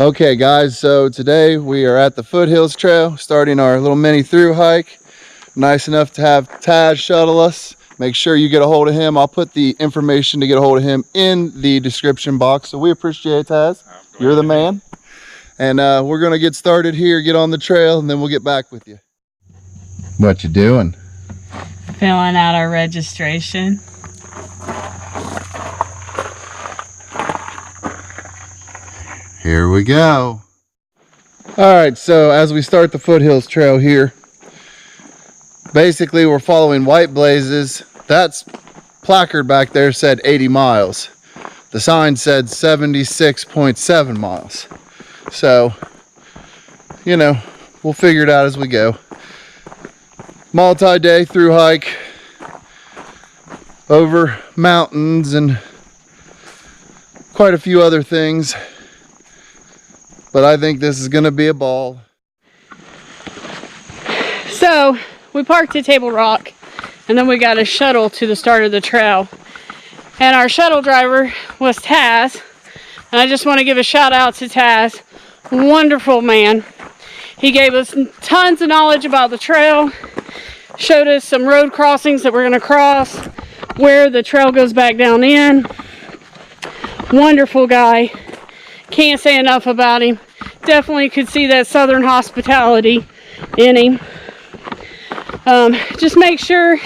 Okay guys, so today we are at the Foothills Trail, starting our little mini through hike. Nice enough to have Taz shuttle us. Make sure you get a hold of him. I'll put the information to get a hold of him in the description box. So we appreciate it, Taz. You're the man. And we're gonna get started here, get on the trail, and then we'll get back with you. What you doing? Filling out our registration. Here we go. All right, so as we start the Foothills Trail here, basically we're following white blazes. That's placard back there said 80 miles. The sign said 76.7 miles. So, you know, we'll figure it out as we go. Multi-day through hike over mountains and quite a few other things. But I think this is gonna be a ball. So we parked at Table Rock and then we got a shuttle to the start of the trail. And our shuttle driver was Taz. And I just want to give a shout out to Taz. Wonderful man. He gave us tons of knowledge about the trail. Showed us some road crossings that we're gonna cross, where the trail goes back down in. Wonderful guy. Can't say enough about him. Definitely could see that southern hospitality in him. Just make sure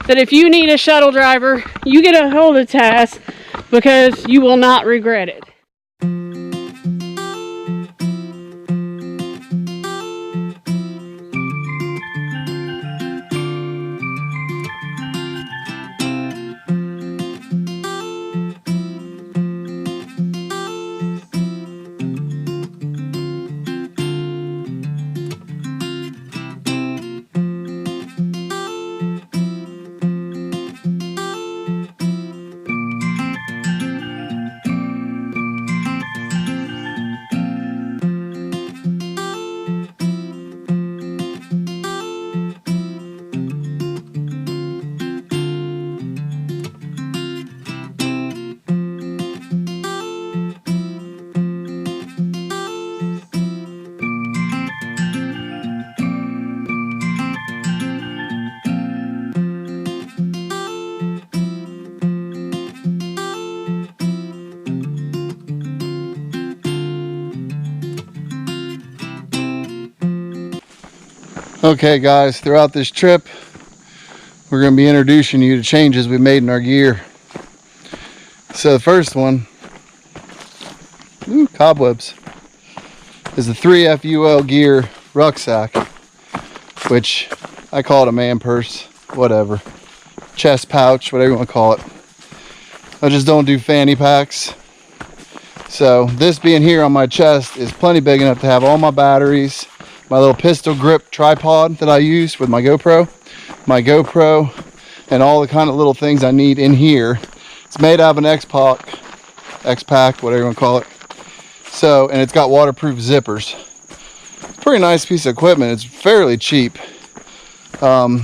that if you need a shuttle driver, you get a hold of Taz, because you will not regret it. Okay guys, throughout this trip, we're going to be introducing you to changes we made in our gear. So the first one, cobwebs, is the 3FUL gear rucksack, which I call it a man purse, whatever, chest pouch, whatever you want to call it. I just don't do fanny packs. So this being here on my chest is plenty big enough to have all my batteries, my little pistol grip tripod that I use with my GoPro, and all the kind of little things I need in here. It's made out of an X-Pack, whatever you want to call it. So, and it's got waterproof zippers. Pretty nice piece of equipment. It's fairly cheap. As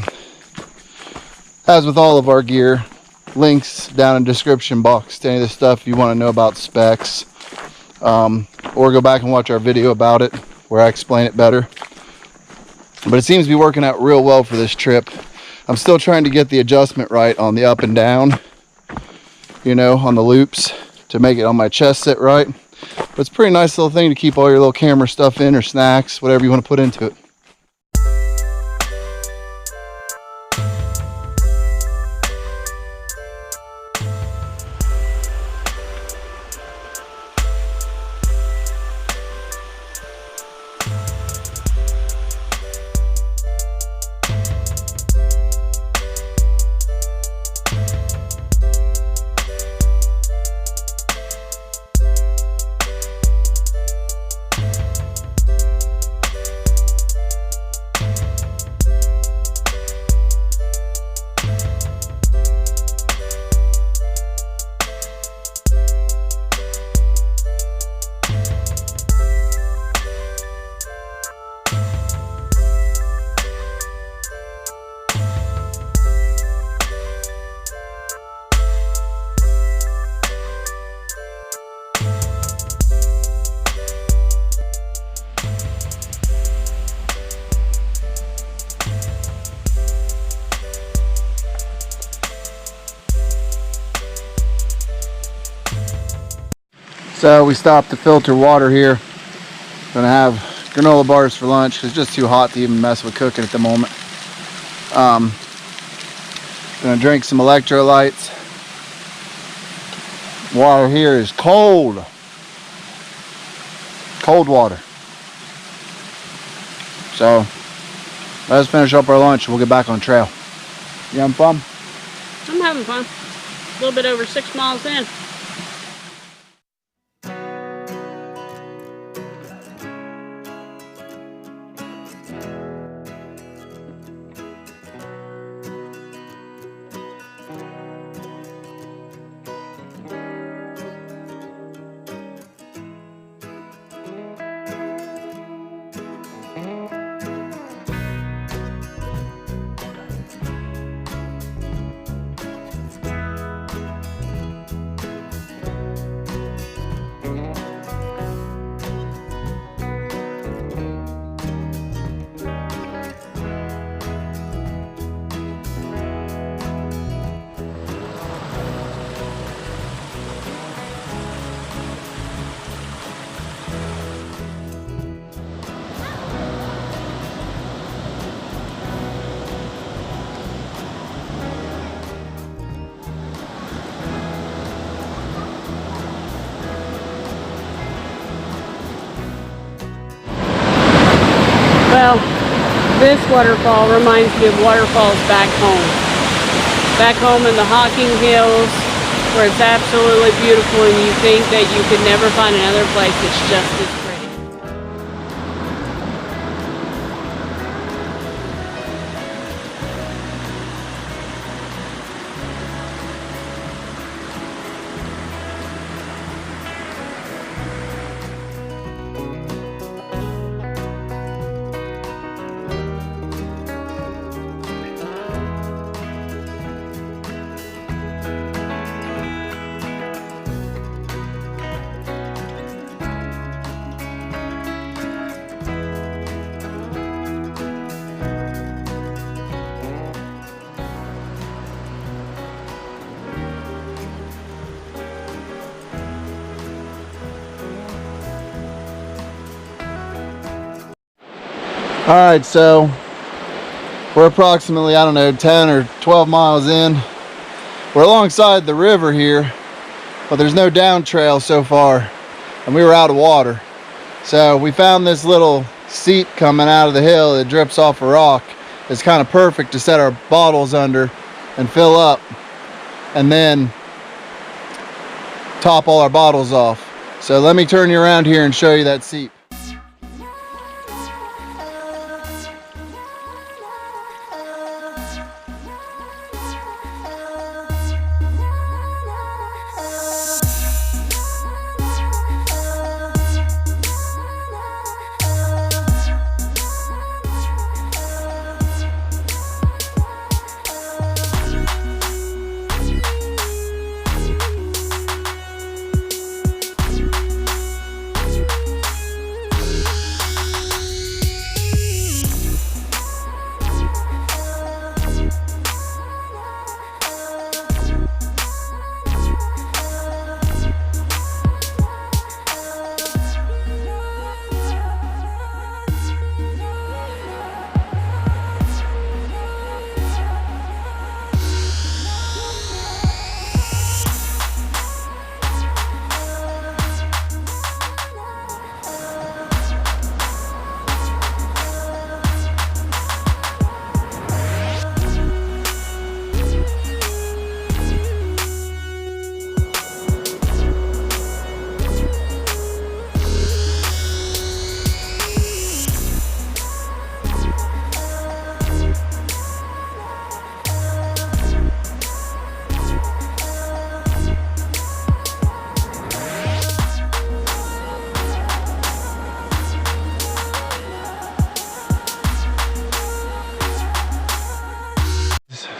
with all of our gear, links down in the description box to any of the stuff you want to know about specs. Or go back and watch our video about it, where I explain it better. But it seems to be working out real well for this trip. I'm still trying to get the adjustment right on the up and down, you know, on the loops, to make it on my chest sit right. But it's a pretty nice little thing to keep all your little camera stuff in, or snacks, whatever you want to put into it. So we stopped to filter water here. Gonna have granola bars for lunch because it's just too hot to even mess with cooking at the moment. Gonna drink some electrolytes. Water here is cold. Cold water. So let's finish up our lunch. We'll get back on trail. You having fun? I'm having fun. A little bit over 6 miles in. Well, this waterfall reminds me of waterfalls back home. Back home in the Hocking Hills, where it's absolutely beautiful and you think that you could never find another place that's just as pretty. Alright, so we're approximately, I don't know, 10 or 12 miles in. We're alongside the river here, but there's no down trail so far, and we were out of water. So we found this little seat coming out of the hill that drips off a rock. It's kind of perfect to set our bottles under and fill up, and then top all our bottles off. So let me turn you around here and show you that seat.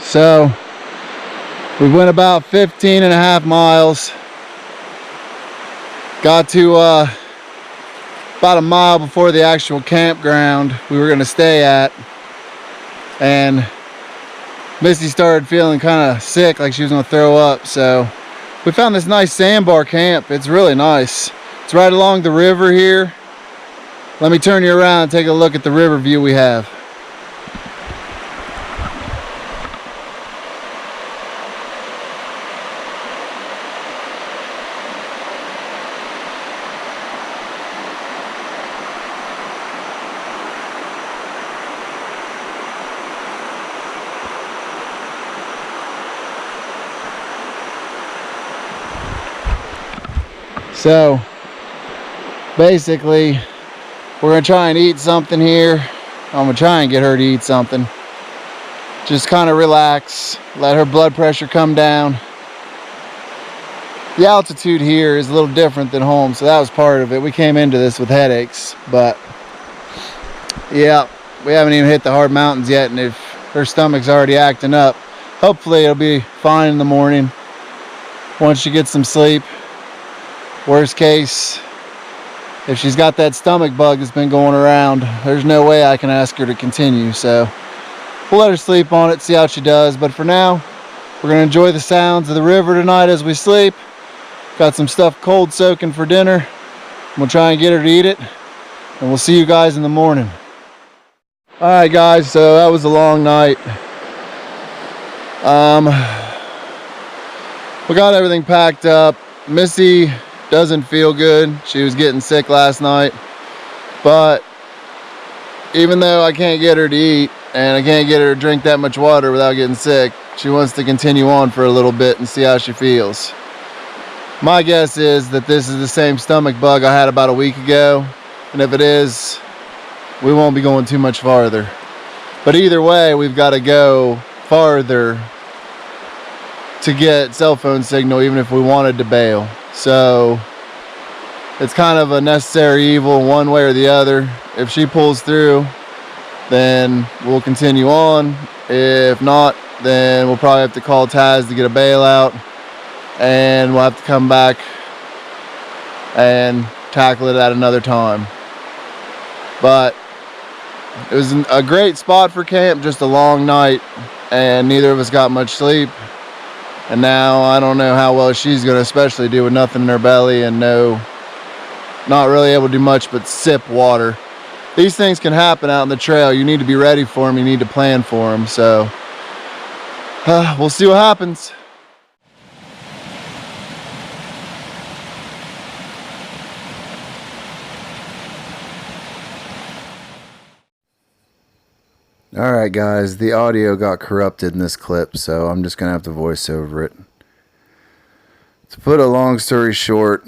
So we went about 15.5 miles. Got to about a mile before the actual campground we were gonna stay at, and Missy started feeling kind of sick, like she was gonna throw up. So We found this nice sandbar camp. It's really nice. It's right along the river here. Let me turn you around and take a look at the river view we have. So basically we're gonna try and eat something here. I'm gonna try and get her to eat something. Just kind of relax, let her blood pressure come down. The altitude here is a little different than home, so that was part of it. We came into this with headaches, but yeah, we haven't even hit the hard mountains yet, and if her stomach's already acting up, hopefully it'll be fine in the morning once she gets some sleep. Worst case, if she's got that stomach bug that's been going around, there's no way I can ask her to continue. So we'll let her sleep on it, see how she does. But for now, we're going to enjoy the sounds of the river tonight as we sleep. Got some stuff cold soaking for dinner. We'll try and get her to eat it, and we'll see you guys in the morning. All right, guys, so that was a long night. We got everything packed up. Missy doesn't feel good. She was getting sick last night, but even though I can't get her to eat and I can't get her to drink that much water without getting sick, she wants to continue on for a little bit and see how she feels. My guess is that this is the same stomach bug I had about a week ago, and if it is, we won't be going too much farther. But either way, we've got to go farther to get cell phone signal, even if we wanted to bail. So it's kind of a necessary evil one way or the other. If she pulls through, then we'll continue on. If not, then we'll probably have to call Taz to get a bailout, and we'll have to come back and tackle it at another time. But it was a great spot for camp, just a long night, and neither of us got much sleep. And now I don't know how well she's going to especially do with nothing in her belly and not really able to do much but sip water. These things can happen out on the trail. You need to be ready for them. You need to plan for them. So we'll see what happens. Alright guys, the audio got corrupted in this clip, so I'm just going to have to voice over it. To put a long story short,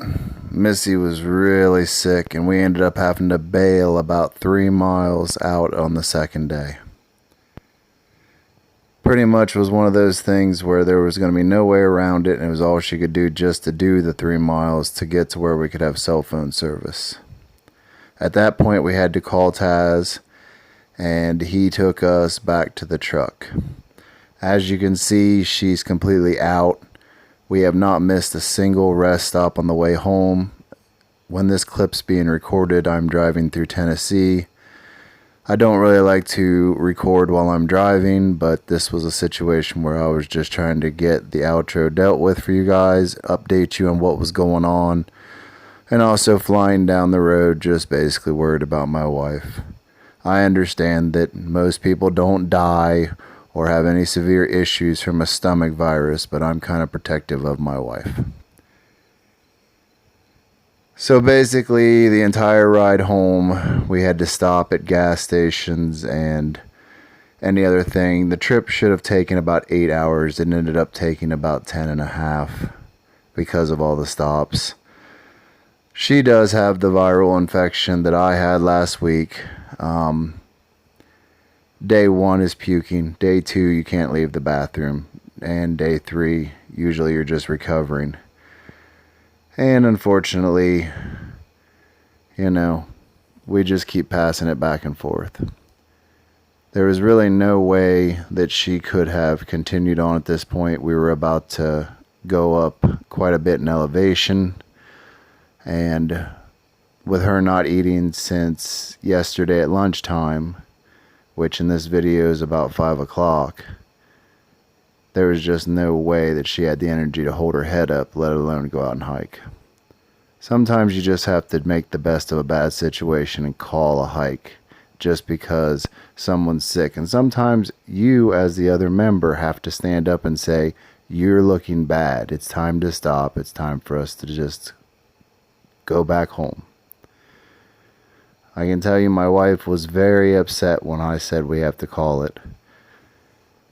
Missy was really sick and we ended up having to bail about 3 miles out on the second day. Pretty much was one of those things where there was going to be no way around it, and it was all she could do just to do the 3 miles to get to where we could have cell phone service. At that point we had to call Taz, and he took us back to the truck. As you can see, she's completely out. We have not missed a single rest stop on the way home. When this clip's being recorded, I'm driving through Tennessee. I don't really like to record while I'm driving, but this was a situation where I was just trying to get the outro dealt with for you guys, update you on what was going on, and also flying down the road just basically worried about my wife. I understand that most people don't die or have any severe issues from a stomach virus, but I'm kind of protective of my wife. So basically, the entire ride home, we had to stop at gas stations and any other thing. The trip should have taken about 8 hours. It ended up taking about 10.5 because of all the stops. She does have the viral infection that I had last week. Day 1 is puking. Day 2, you can't leave the bathroom. And day 3, usually you're just recovering. And unfortunately, we just keep passing it back and forth. There was really no way that she could have continued on at this point. We were about to go up quite a bit in elevation, and with her not eating since yesterday at lunchtime, which in this video is about 5 o'clock, there was just no way that she had the energy to hold her head up, let alone go out and hike. Sometimes you just have to make the best of a bad situation and call a hike just because someone's sick. And sometimes you, as the other member, have to stand up and say, "You're looking bad. It's time to stop. It's time for us to just go back home." I can tell you my wife was very upset when I said we have to call it,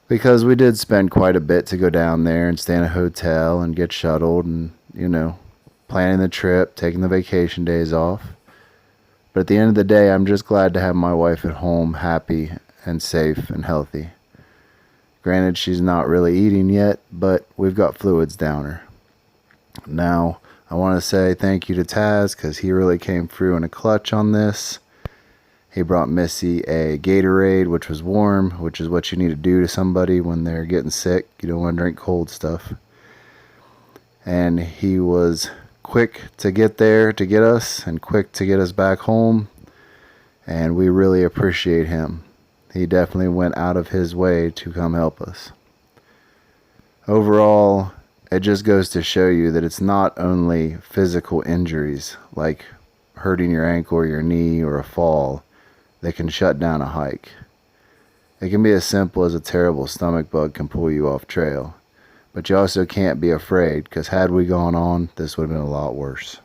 because we did spend quite a bit to go down there and stay in a hotel and get shuttled and, planning the trip, taking the vacation days off. But at the end of the day, I'm just glad to have my wife at home, happy and safe and healthy. Granted, she's not really eating yet, but we've got fluids down her. Now, I want to say thank you to Taz, because he really came through in a clutch on this. He brought Missy a Gatorade, which was warm, which is what you need to do to somebody when they're getting sick. You don't want to drink cold stuff. And he was quick to get there to get us, and quick to get us back home. And we really appreciate him. He definitely went out of his way to come help us. Overall, it just goes to show you that it's not only physical injuries, like hurting your ankle or your knee or a fall, that can shut down a hike. It can be as simple as a terrible stomach bug can pull you off trail. But you also can't be afraid, because had we gone on, this would have been a lot worse.